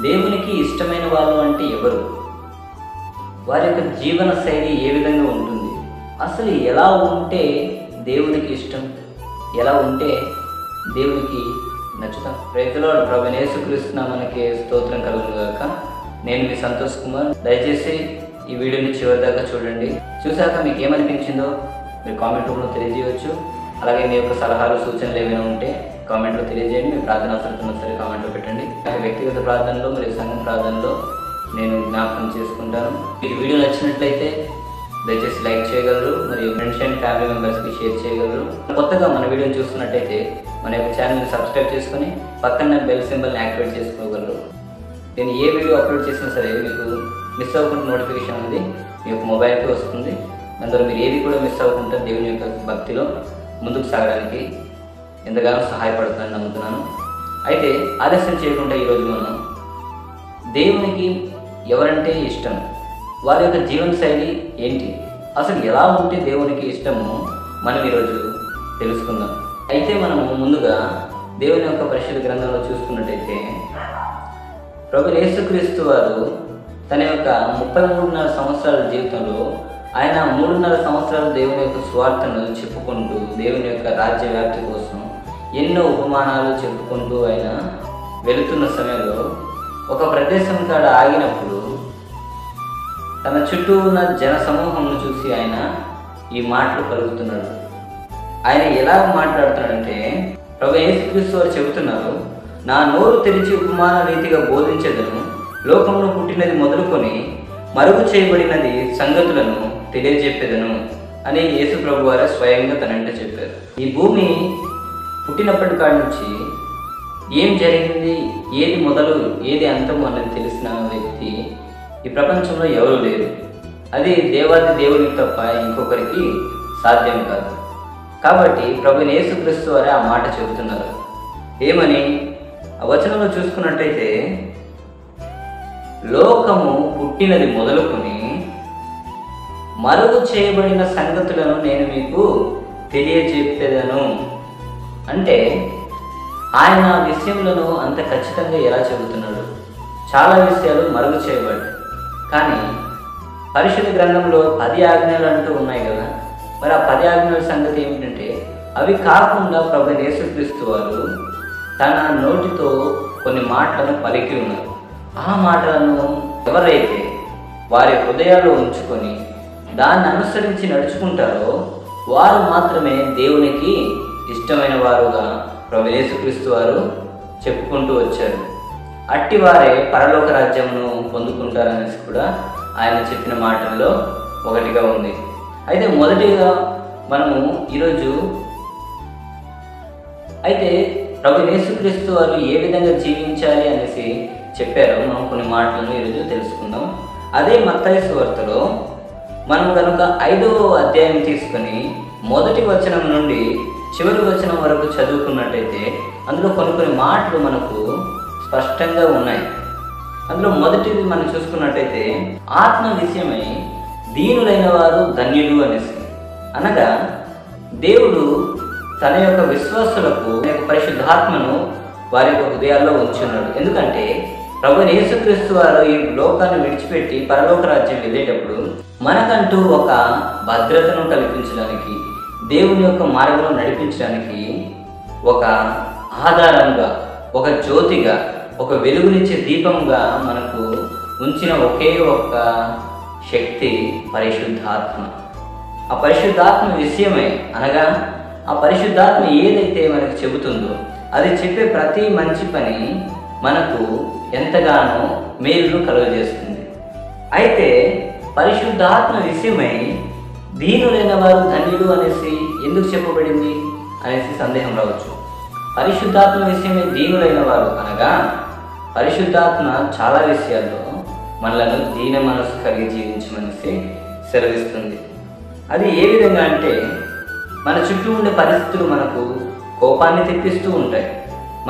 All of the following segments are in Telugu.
దేవునికి ఇష్టమైన వాళ్ళు అంటే ఎవరు? వారి యొక్క జీవన శైలి ఏ విధంగా ఉంటుంది? అసలు ఎలా ఉంటే దేవునికి ఇష్టం, ఎలా ఉంటే దేవునికి నచ్చుతాం? రైతులో ప్రభు యేసుక్రీస్తు నామమునకి స్తోత్రం కలుగును గాక. నేను మీ సంతోష్ కుమార్. దయచేసి ఈ వీడియోని చివరి దాకా చూడండి. చూశాక మీకు ఏమనిపించిందో మీరు కామెంట్ రూపంలో తెలియజేయవచ్చు. అలాగే మీ యొక్క సలహాలు సూచనలు ఏమైనా ఉంటే కామెంట్లో తెలియజేయండి. మీ ప్రార్థన అవసరం సరే కామెంట్లో పెట్టండి. వ్యక్తిగత ప్రార్థనలో మరియు సంఘం ప్రార్థనలో నేను జ్ఞాపకం చేసుకుంటాను. మీకు వీడియో నచ్చినట్లయితే దయచేసి లైక్ చేయగలరు, మరియు ఫ్రెండ్స్ అండ్ ఫ్యామిలీ మెంబర్స్కి షేర్ చేయగలరు. కొత్తగా మన వీడియోని చూస్తున్నట్టయితే మన యొక్క ఛానల్ని సబ్స్క్రైబ్ చేసుకొని పక్కన బెల్ సింబల్ని యాక్టివేట్ చేసుకోగలరు. నేను ఏ వీడియో అప్లోడ్ చేసినా సరే మీకు మిస్ అవ్వకుండా నోటిఫికేషన్ అనేది మీ యొక్క మొబైల్కి వస్తుంది. అందులో మీరు ఏది కూడా మిస్ అవ్వకుండా దేవుని యొక్క భక్తిలో ముందుకు సాగడానికి ఎంతగానో సహాయపడుతుందని నమ్ముతున్నాను. అయితే ఆలస్యం చేయకుండా ఈరోజు మనం దేవునికి ఎవరంటే ఇష్టం, వారి యొక్క జీవన శైలి ఏంటి, అసలు ఎలా ఉంటే దేవునికి ఇష్టమో మనం ఈరోజు తెలుసుకుందాం. అయితే మనము ముందుగా దేవుని యొక్క పరిశుద్ధ గ్రంథంలో చూసుకున్నట్టయితే ప్రభు యేసుక్రీస్తు వారు తన యొక్క 33.5 సంవత్సరాల జీవితంలో ఆయన 3.5 సంవత్సరాలు దేవుని యొక్క స్వార్థను చెప్పుకుంటూ దేవుని యొక్క రాజ్య వ్యాప్తి కోసం ఎన్నో ఉపమానాలు చెప్పుకుంటూ ఆయన వెళుతున్న సమయంలో ఒక ప్రదేశం కాడ ఆగినప్పుడు తన చుట్టూ ఉన్న జన సమూహంను చూసి ఆయన ఈ మాటలు పలుకుతున్నాడు. ఆయన ఎలా మాట్లాడుతున్నాడంటే ప్రభు యేసుక్రీస్తు వారు చెబుతున్నారు, నా నోరు తెరిచి ఉపమాన రీతిగా బోధించదను, లోకంలో పుట్టినది మొదలుకొని మరుగు చేయబడినది సంగతులను తెలియజెప్పేదను అని యేసు ప్రభు వారు స్వయంగా తనంటే చెప్పారు. ఈ భూమి పుట్టినప్పటి కాడి నుంచి ఏం జరిగింది, ఏది మొదలు ఏది అంతం అనేది తెలిసిన వ్యక్తి ఈ ప్రపంచంలో ఎవరూ లేరు. అది దేవాది దేవునికి తప్ప ఇంకొకరికి సాధ్యం కాదు. కాబట్టి ప్రభు యేసుక్రీస్తు వారే ఆ మాట చెబుతున్నారు. ఏమని ఆ వచనంలో చూసుకున్నట్టయితే, లోకము పుట్టినది మొదలుకొని మరుగు చేయబడిన సంగతులను నేను మీకు తెలియజెప్పేదను. అంటే ఆయన విషయంలో అంత ఖచ్చితంగా ఎలా చెబుతున్నాడు? చాలా విషయాలు మరుగు చేయబడ్డాయి. కానీ పరిశుద్ధ గ్రంథంలో 10 ఆజ్ఞలు అంటూ ఉన్నాయి కదా, మరి ఆ 10 ఆజ్ఞల సంగతి ఏమిటంటే, అవి కాకుండా ప్రభు యేసుక్రీస్తు వారు తన నోటితో కొన్ని మాటలను పలికి ఉన్నారు. ఆ మాటలను ఎవరైతే వారి హృదయాల్లో ఉంచుకొని దాన్ని అనుసరించి నడుచుకుంటారో వారు మాత్రమే దేవునికి ఇష్టమైన వారుగా ప్రభు యేసుక్రీస్తు వారు చెప్పుకుంటూ వచ్చారు. అట్టి వారే పరలోక రాజ్యమును పొందుకుంటారనేసి కూడా ఆయన చెప్పిన మాటల్లో ఒకటిగా ఉంది. అయితే మొదటిగా మనము ఈరోజు అయితే ప్రభు యేసుక్రీస్తు వారు ఏ విధంగా జీవించాలి అనేసి చెప్పారో మనం కొన్ని మాటలను ఈరోజు తెలుసుకుందాం. అదే మత్తయి సువార్తలో మనం కనుక 5వ అధ్యాయం తీసుకొని మొదటి వచనం నుండి చివరి వచనం వరకు చదువుకున్నట్టయితే అందులో కొన్ని మాటలు మనకు స్పష్టంగా ఉన్నాయి. అందులో మొదటిది మనం చూసుకున్నట్టయితే, ఆత్మ విషయమై దీనులైన వారు ధన్యులు అనేసి, అనగా దేవుడు తన యొక్క విశ్వాసులకు పరిశుద్ధాత్మను వారి యొక్క హృదయాల్లో ఉంచున్నాడు. ఎందుకంటే ప్రభు యేసుక్రీస్తు వారు ఈ లోకాన్ని విడిచిపెట్టి పరలోక రాజ్యం వెళ్ళేటప్పుడు మనకంటూ ఒక భద్రతను కల్పించడానికి, దేవుని యొక్క మార్గంలో నడిపించడానికి ఒక ఆధారంగా, ఒక జ్యోతిగా, ఒక వెలుగునిచ్చే దీపంగా మనకు ఉంచిన ఒకే ఒక్క శక్తి పరిశుద్ధాత్మ. ఆ పరిశుద్ధాత్మ విషయమై, అనగా ఆ పరిశుద్ధాత్మ ఏదైతే మనకు చెబుతుందో అది చెప్పే ప్రతి మంచి పని మనకు ఎంతగానో మేలును కలుగజేస్తుంది. అయితే పరిశుద్ధాత్మ విషయమై దీనులైన వారు ధన్యులు అనేసి ఎందుకు చెప్పబడింది అనేసి సందేహం రావచ్చు. పరిశుద్ధాత్మ విషయమై దీనులైన వారు అనగా పరిశుద్ధాత్మ చాలా విషయాల్లో మనలను దీన మనసు కలిగి జీవించమనేసి సెలవిస్తుంది. అది ఏ విధంగా అంటే, మన చుట్టూ ఉండే పరిస్థితులు మనకు కోపాన్ని తెప్పిస్తూ ఉంటాయి,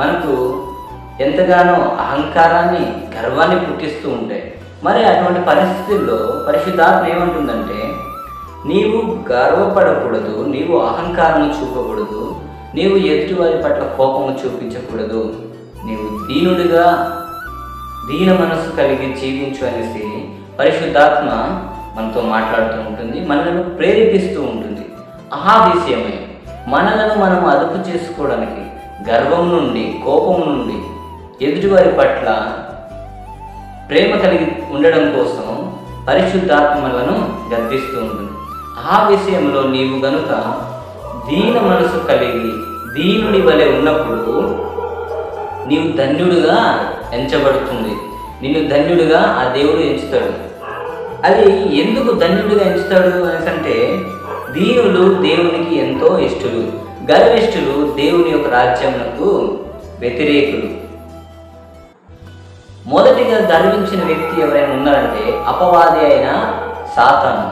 మనకు ఎంతగానో అహంకారాన్ని, గర్వాన్ని పుట్టిస్తూ ఉంటాయి. మరి అటువంటి పరిస్థితుల్లో పరిశుద్ధాత్మ ఏమంటుందంటే, నీవు గర్వపడకూడదు, నీవు అహంకారం చూపకూడదు, నీవు ఎదుటివారి పట్ల కోపము చూపించకూడదు, నీవు దీనుడిగా దీన మనస్సు కలిగి జీవించు అనేసి పరిశుద్ధాత్మ మనతో మాట్లాడుతూ ఉంటుంది, మనలను ప్రేరేపిస్తూ ఉంటుంది. ఆ విషయమే మనలను మనం అదుపు చేసుకోవడానికి, గర్వం నుండి, కోపం నుండి, ఎదుటివారి పట్ల ప్రేమ కలిగి ఉండడం కోసం పరిశుద్ధాత్మలను గద్దిస్తూ ఉంటుంది. ఆ విషయంలో నీవు గనుక దీన మనసు కలిగి దీనుడి వలె ఉన్నప్పుడు నీవు ధన్యుడిగా ఎంచబడుతుంది. నిన్ను ధన్యుడిగా ఆ దేవుడు ఎంచుతాడు. అది ఎందుకు ధన్యుడిగా ఎంచుతాడు అనేసంటే, దీనులు దేవునికి ఎంతో ఇష్టలు, గర్విష్ఠులు దేవుని యొక్క రాజ్యమునకు వ్యతిరేకులు. మొదటిగా గర్వించిన వ్యక్తి ఎవరైనా ఉన్నారంటే అపవాది అయిన సాతాను.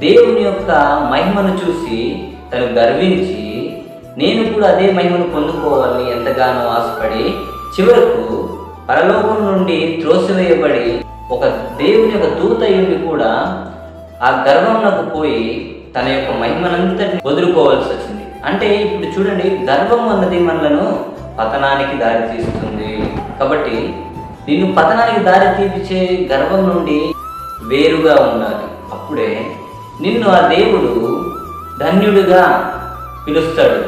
దేవుని యొక్క మహిమను చూసి తను గర్వించి నేను కూడా అదే మహిమను పొందుకోవాలని ఎంతగానో ఆశపడి చివరకు పరలోకం నుండి త్రోసివేయబడి ఒక దేవుని యొక్క దూత అయ్యుండి కూడా ఆ గర్వంలోకి పోయి తన యొక్క మహిమనంతటిని వదులుకోవాల్సి వచ్చింది. అంటే ఇప్పుడు చూడండి, గర్వం అన్నది మనలను పతనానికి దారి తీస్తుంది. కాబట్టి నిన్ను పతనానికి దారి తీపించే గర్వం నుండి వేరుగా ఉండాలి. అప్పుడే నిన్ను ఆ దేవుడు ధన్యుడిగా పిలుస్తాడు,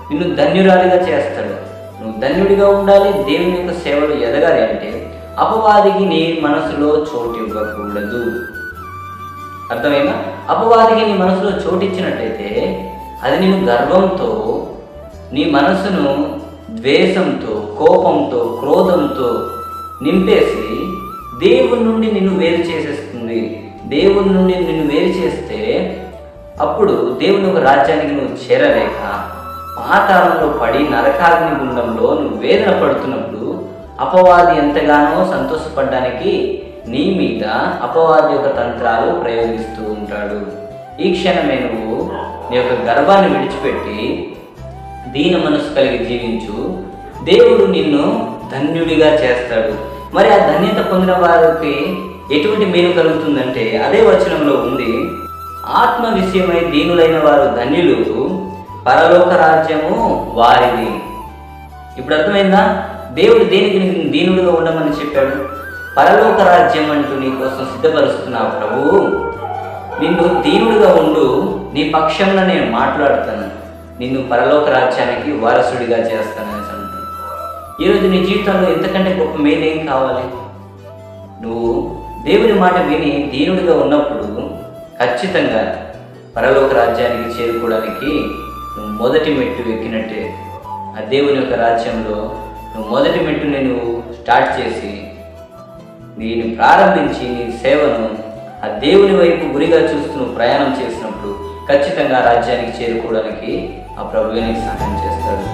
నిన్ను ధన్యురాలిగా చేస్తాడు. నువ్వు ధన్యుడిగా ఉండాలి, దేవుని యొక్క సేవలు ఎదగాలి అంటే అపవాదికి నీ మనసులో చోటు ఇవ్వకూడదు. అర్థమైనా? అపవాదికి నీ మనసులో చోటు ఇచ్చినట్టయితే అది నేను గర్వంతో, నీ మనసును ద్వేషంతో, కోపంతో, క్రోధంతో నింపేసి దేవుని నుండి నిన్ను వేరు చేసేస్తుంది. దేవుని నుండి నిన్ను వేరు చేస్తే అప్పుడు దేవుని ఒక రాజ్యానికి నువ్వు చేరలేక పాతాళంలో పడి నరకాగ్ని గుండంలో నువ్వు వేదన పడుతున్నప్పుడు అపవాది ఎంతగానో సంతోషపడడానికి నీ మీద అపవాది యొక్క తంత్రాలు ప్రయోగిస్తూ ఉంటాడు. ఈ క్షణమే నువ్వు నీ యొక్క గర్వాన్ని విడిచిపెట్టి దీన మనసు కలిగి జీవించు. దేవుడు నిన్ను ధన్యుడిగా చేస్తాడు. మరి ఆ ధన్యత పొందిన వారికి ఎటువంటి మేలు కలుగుతుందంటే అదే వచనంలో ఉంది, ఆత్మ విషయమై దీనులైన వారు ధన్యులు, పరలోక రాజ్యము వారిది. ఇప్పుడు అర్థమైందా? దేవుడు దేనికి దీనుడుగా ఉండమని చెప్పాడు? పరలోక రాజ్యం అంటూ నీ కోసం సిద్ధపరుస్తున్న ప్రభువు నిన్ను దీనుడుగా ఉండు, నీ పక్షంలో నేను మాట్లాడుతాను, నిన్ను పరలోక రాజ్యానికి వారసుడిగా చేస్తానని అంటాడు. ఈరోజు నీ జీవితంలో ఎంతకంటే గొప్ప మేలు ఏం కావాలి? నువ్వు దేవుని మాట విని దీనుడిగా ఉన్నప్పుడు ఖచ్చితంగా పరలోక రాజ్యానికి చేరుకోవడానికి నువ్వు మొదటి మెట్టు ఎక్కినట్టే. ఆ దేవుని యొక్క రాజ్యంలో నువ్వు మొదటి మెట్టుని నువ్వు స్టార్ట్ చేసి నేను ప్రారంభించి నీ సేవను ఆ దేవుని వైపు గురిగా చూస్తూ నువ్వు ప్రయాణం చేసినప్పుడు ఖచ్చితంగా రాజ్యానికి చేరుకోవడానికి ఆ ప్రభువే నీకు సహాయం చేస్తాడు.